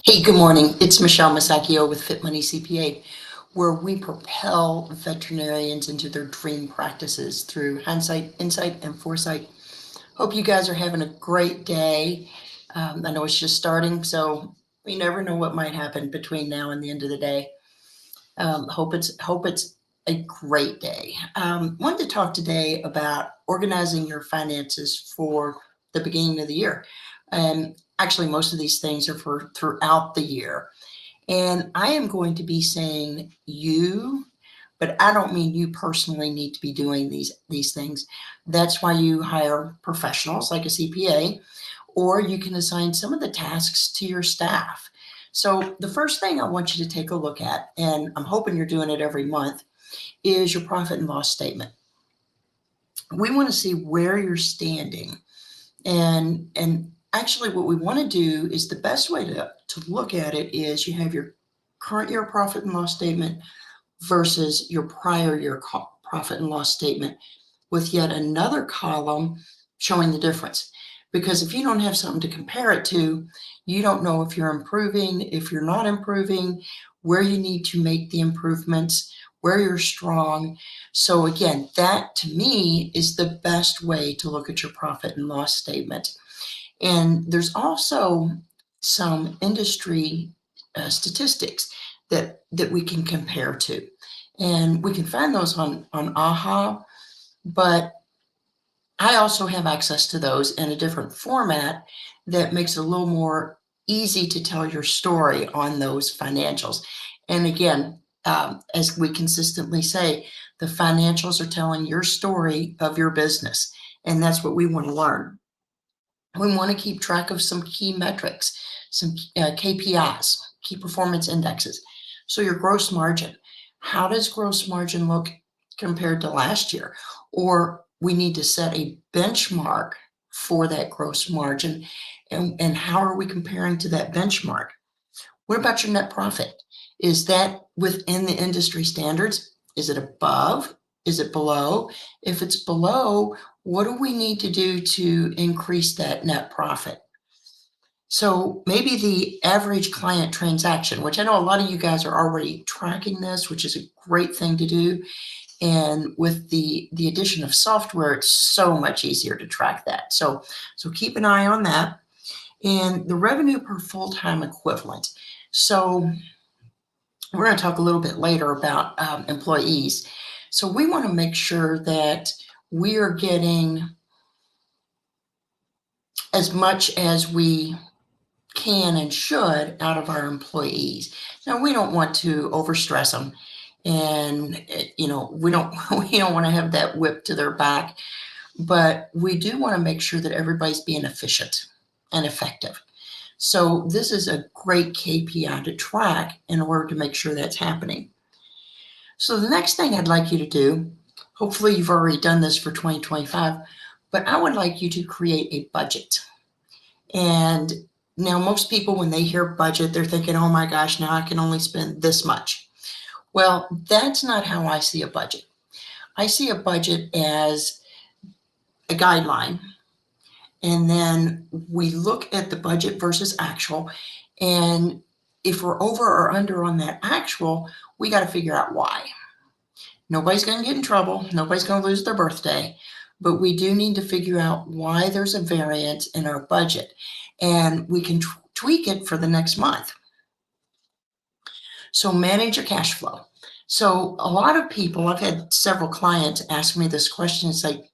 Hey, good morning. It's Michelle Masacchio with Fit Money CPA, where we propel veterinarians into their dream practices through hindsight, insight, and foresight. Hope you guys are having a great day. I know it's just starting, so we never know what might happen between now and the end of the day. Hope it's a great day. Wanted to talk today about organizing your finances for the beginning of the year. And actually, most of these things are for throughout the year. And I am going to be saying you, but I don't mean you personally need to be doing these things. That's why you hire professionals like a CPA, or you can assign some of the tasks to your staff. So the first thing I want you to take a look at, and I'm hoping you're doing it every month, is your profit and loss statement. We want to see where you're standing. And actually what we want to do is the best way to look at it is you have your current year profit and loss statement versus your prior year profit and loss statement with yet another column showing the difference. Because if you don't have something to compare it to, you don't know if you're improving, if you're not improving, where you need to make the improvements, where you're strong. So again, that to me is the best way to look at your profit and loss statement. And there's also some industry statistics that we can compare to. And we can find those on AHA, but I also have access to those in a different format that makes it a little more easy to tell your story on those financials. And again, as we consistently say, the financials are telling your story of your business, and that's what we want to learn. We want to keep track of some key metrics, some KPIs, key performance indexes. So your gross margin, how does gross margin look compared to last year? Or we need to set a benchmark for that gross margin. And how are we comparing to that benchmark? What about your net profit? Is that within the industry standards? Is it above? Is it below? If it's below, what do we need to do to increase that net profit? So maybe the average client transaction, which I know a lot of you guys are already tracking this, which is a great thing to do. And with the addition of software, it's so much easier to track that. So keep an eye on that. And the revenue per full-time equivalent. So we're going to talk a little bit later about employees. So we want to make sure that we are getting as much as we can and should out of our employees. Now, we don't want to overstress them, and we don't want to have that whip to their back, but we do want to make sure that everybody's being efficient and effective. So this is a great KPI to track in order to make sure that's happening. So the next thing I'd like you to do, hopefully you've already done this for 2025, but I would like you to create a budget. And now most people, when they hear budget, they're thinking, oh my gosh, now I can only spend this much. Well, that's not how I see a budget. I see a budget as a guideline. And then we look at the budget versus actual. And if we're over or under on that actual, we got to figure out why. Nobody's going to get in trouble. Nobody's going to lose their birthday. But we do need to figure out why there's a variance in our budget. And we can tweak it for the next month. So manage your cash flow. So a lot of people, I've had several clients ask me this question. It's like,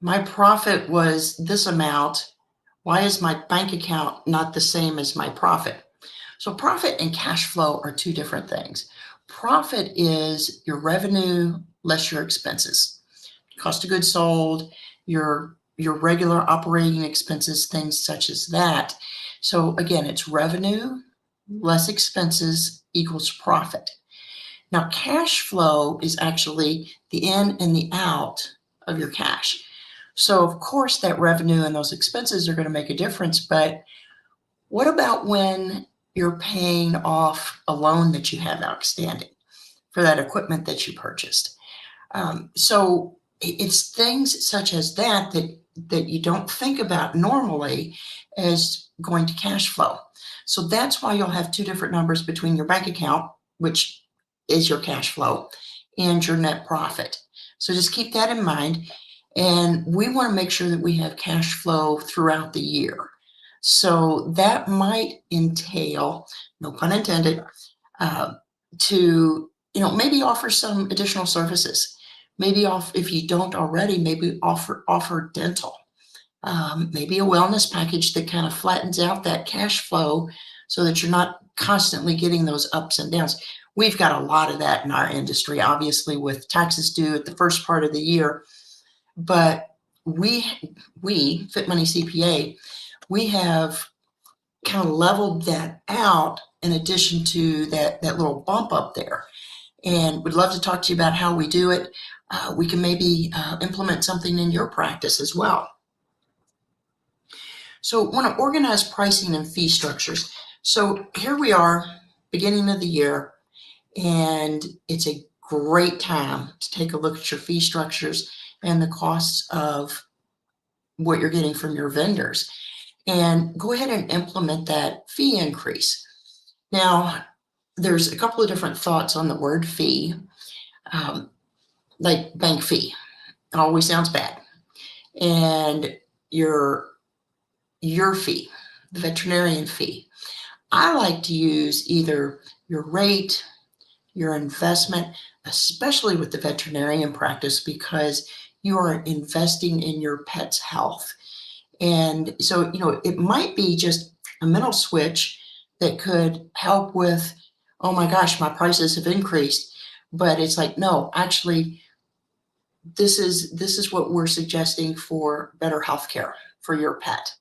my profit was this amount. Why is my bank account not the same as my profit? So profit and cash flow are two different things. Profit is your revenue less your expenses, cost of goods sold, your regular operating expenses, things such as that. So again, it's revenue less expenses equals profit. Now, cash flow is actually the in and the out of your cash. So of course that revenue and those expenses are going to make a difference, but what about when you're paying off a loan that you have outstanding for that equipment that you purchased? So it's things such as that that you don't think about normally as going to cash flow. So that's why you'll have two different numbers between your bank account, which is your cash flow, and your net profit. So just keep that in mind. And we want to make sure that we have cash flow throughout the year. So that might entail, no pun intended, to maybe offer some additional services. Maybe if you don't already, maybe offer dental. Maybe a wellness package that kind of flattens out that cash flow so that you're not constantly getting those ups and downs. We've got a lot of that in our industry, obviously, with taxes due at the first part of the year. But we Fit Money CPA, we have kind of leveled that out in addition to that little bump up there. And we'd love to talk to you about how we do it. We can maybe implement something in your practice as well. So want to organize pricing and fee structures. So here we are, beginning of the year, and it's a great time to take a look at your fee structures and the costs of what you're getting from your vendors, and go ahead and implement that fee increase. Now, there's a couple of different thoughts on the word fee, like bank fee. It always sounds bad. And your fee, the veterinarian fee. I like to use either your rate, your investment, especially with the veterinarian practice, because you are investing in your pet's health. And so, it might be just a mental switch that could help with, oh my gosh, my prices have increased. But it's like, no, actually, this is what we're suggesting for better health care for your pet.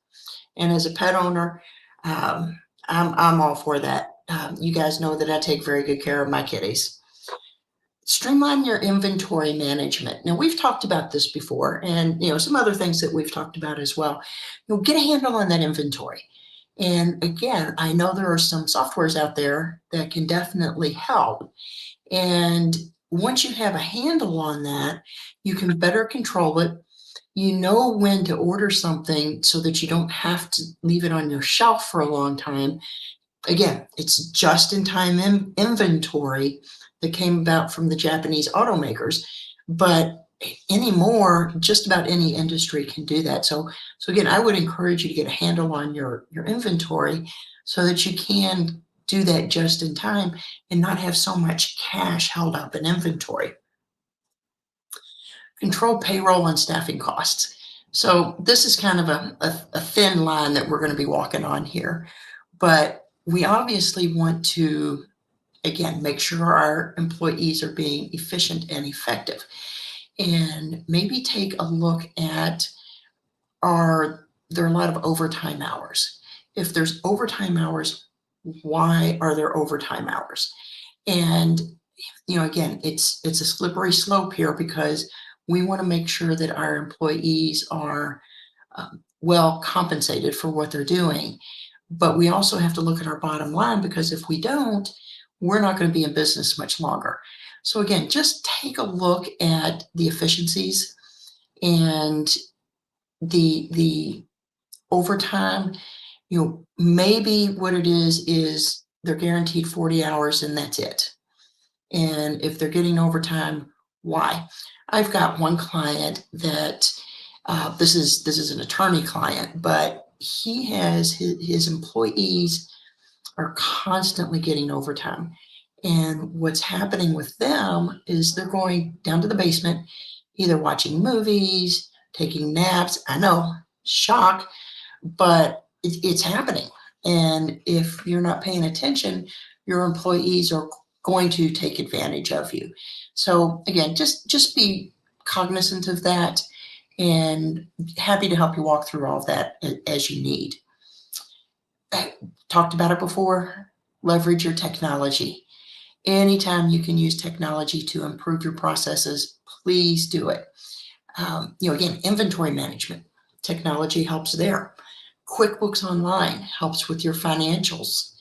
And as a pet owner, I'm all for that. You guys know that I take very good care of my kitties. Streamline your inventory management. Now, we've talked about this before, and some other things that we've talked about as well. Get a handle on that inventory. And again, I know there are some softwares out there that can definitely help. And once you have a handle on that, you can better control it. You know when to order something so that you don't have to leave it on your shelf for a long time. Again, it's just-in-time inventory that came about from the Japanese automakers, but anymore, just about any industry can do that. So again, I would encourage you to get a handle on your inventory so that you can do that just in time and not have so much cash held up in inventory. Control payroll and staffing costs. So this is kind of a thin line that we're going to be walking on here, but we obviously want to, again, make sure our employees are being efficient and effective, and maybe take a look at, are there a lot of overtime hours? If there's overtime hours, why are there overtime hours? And, again, it's a slippery slope here, because we want to make sure that our employees are well compensated for what they're doing. But we also have to look at our bottom line, because if we don't, we're not going to be in business much longer. So again, just take a look at the efficiencies and the overtime. Maybe what it is they're guaranteed 40 hours and that's it. And if they're getting overtime, why? I've got one client that this is an attorney client, but he has his employees are constantly getting overtime. And what's happening with them is they're going down to the basement, either watching movies, taking naps. I know, shock, but it's happening. And if you're not paying attention, your employees are going to take advantage of you. So again, just be cognizant of that, and happy to help you walk through all of that as you need. I talked about it before. Leverage your technology. Anytime you can use technology to improve your processes, please do it. Again, inventory management. Technology helps there. QuickBooks Online helps with your financials.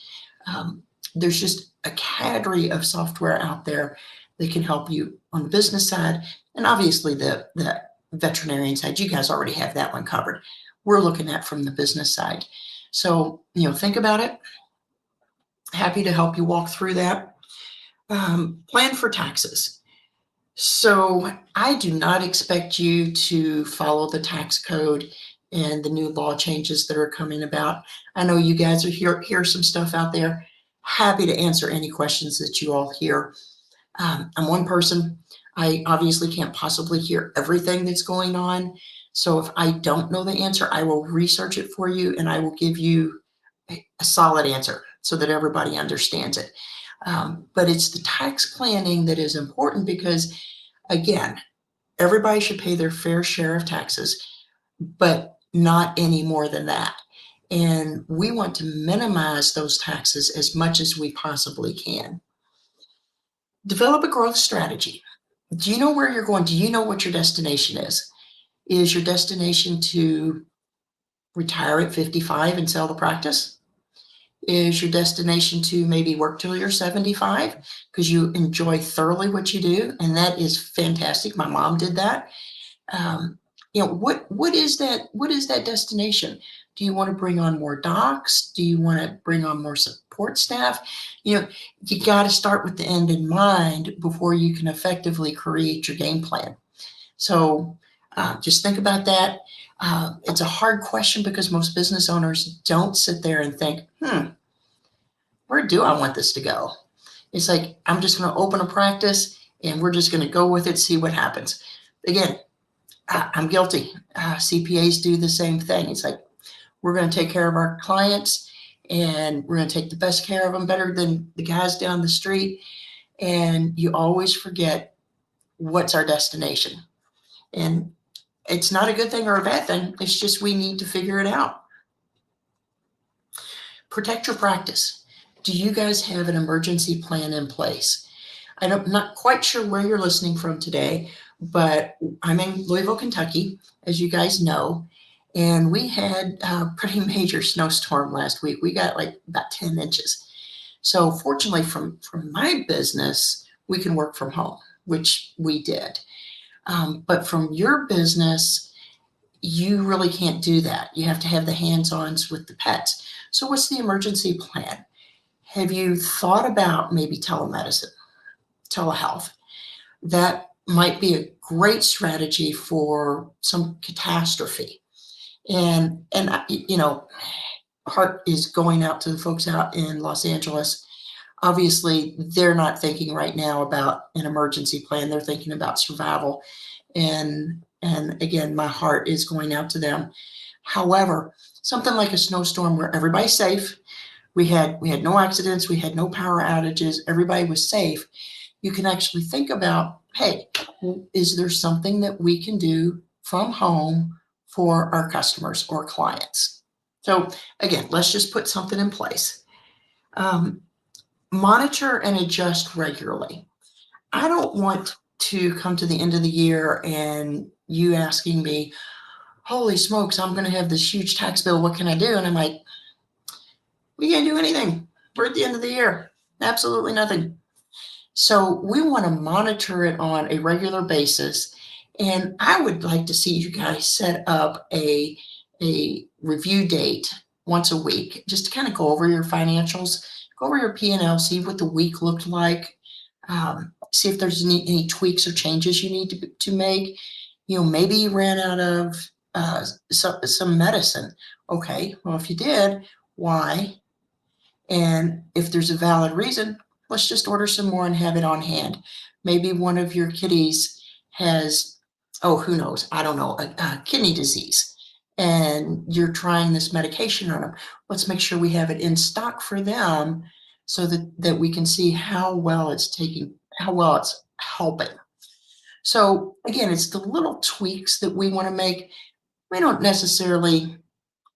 There's just a cadre of software out there that can help you on the business side, and obviously the veterinarian side, you guys already have that one covered. We're looking at from the business side. So, think about it. Happy to help you walk through that. Plan for taxes. So I do not expect you to follow the tax code and the new law changes that are coming about. I know you guys are hear some stuff out there. Happy to answer any questions that you all hear. I'm one person. I obviously can't possibly hear everything that's going on. So if I don't know the answer, I will research it for you and I will give you a solid answer so that everybody understands it. But it's the tax planning that is important because, again, everybody should pay their fair share of taxes, but not any more than that. And we want to minimize those taxes as much as we possibly can. Develop a growth strategy. Do you know where you're going? Do you know what your destination is? Is your destination to retire at 55 and sell the practice? Is your destination to maybe work till you're 75 because you enjoy thoroughly what you do? And that is fantastic. My mom did that. What is that? What is that destination? Do you want to bring on more docs? Do you want to bring on more support staff? You got to start with the end in mind before you can effectively create your game plan. So just think about that. It's a hard question because most business owners don't sit there and think, where do I want this to go? It's like, I'm just going to open a practice and we're just going to go with it, see what happens. Again, I'm guilty. CPAs do the same thing. It's like, we're going to take care of our clients and we're going to take the best care of them, better than the guys down the street. And you always forget what's our destination. And it's not a good thing or a bad thing. It's just we need to figure it out. Protect your practice. Do you guys have an emergency plan in place? I'm not quite sure where you're listening from today, but I'm in Louisville, Kentucky, as you guys know, and we had a pretty major snowstorm last week. We got like about 10 inches. So fortunately from my business, we can work from home, which we did. But from your business, you really can't do that. You have to have the hands-ons with the pets. So what's the emergency plan? Have you thought about maybe telemedicine, telehealth? That might be a great strategy for some catastrophe. And heart is going out to the folks out in Los Angeles. Obviously, they're not thinking right now about an emergency plan. They're thinking about survival. And again, my heart is going out to them. However, something like a snowstorm where everybody's safe, we had no accidents, we had no power outages, everybody was safe. You can actually think about, hey, is there something that we can do from home for our customers or clients? So again, let's just put something in place. Monitor and adjust regularly. I don't want to come to the end of the year and you asking me, holy smokes, I'm going to have this huge tax bill. What can I do? And I'm like, we can't do anything. We're at the end of the year. Absolutely nothing. So we want to monitor it on a regular basis. And I would like to see you guys set up a review date once a week, just to kind of go over your financials, go over your P&L, see what the week looked like, see if there's any tweaks or changes you need to make. Maybe you ran out of some medicine. Okay, well, if you did, why? And if there's a valid reason, let's just order some more and have it on hand. Maybe one of your kitties has, who knows, I don't know, a kidney disease, and you're trying this medication on them. Let's make sure we have it in stock for them so that we can see how well it's helping. So again, it's the little tweaks that we want to make. We don't necessarily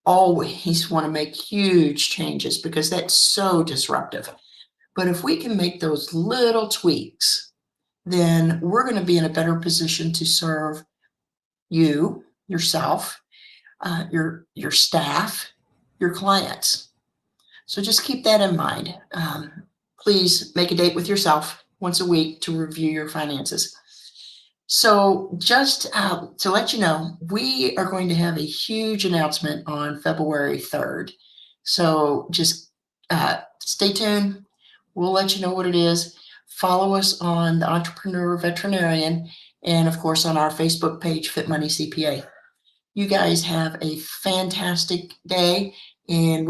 always want to make huge changes because that's so disruptive. But if we can make those little tweaks, then we're going to be in a better position to serve you, yourself, your staff, your clients. So just keep that in mind. Please make a date with yourself once a week to review your finances. So just to let you know, we are going to have a huge announcement on February 3rd. So just stay tuned. We'll let you know what it is. Follow us on the Entrepreneur Veterinarian and of course on our Facebook page, Fit Money CPA. You guys have a fantastic day and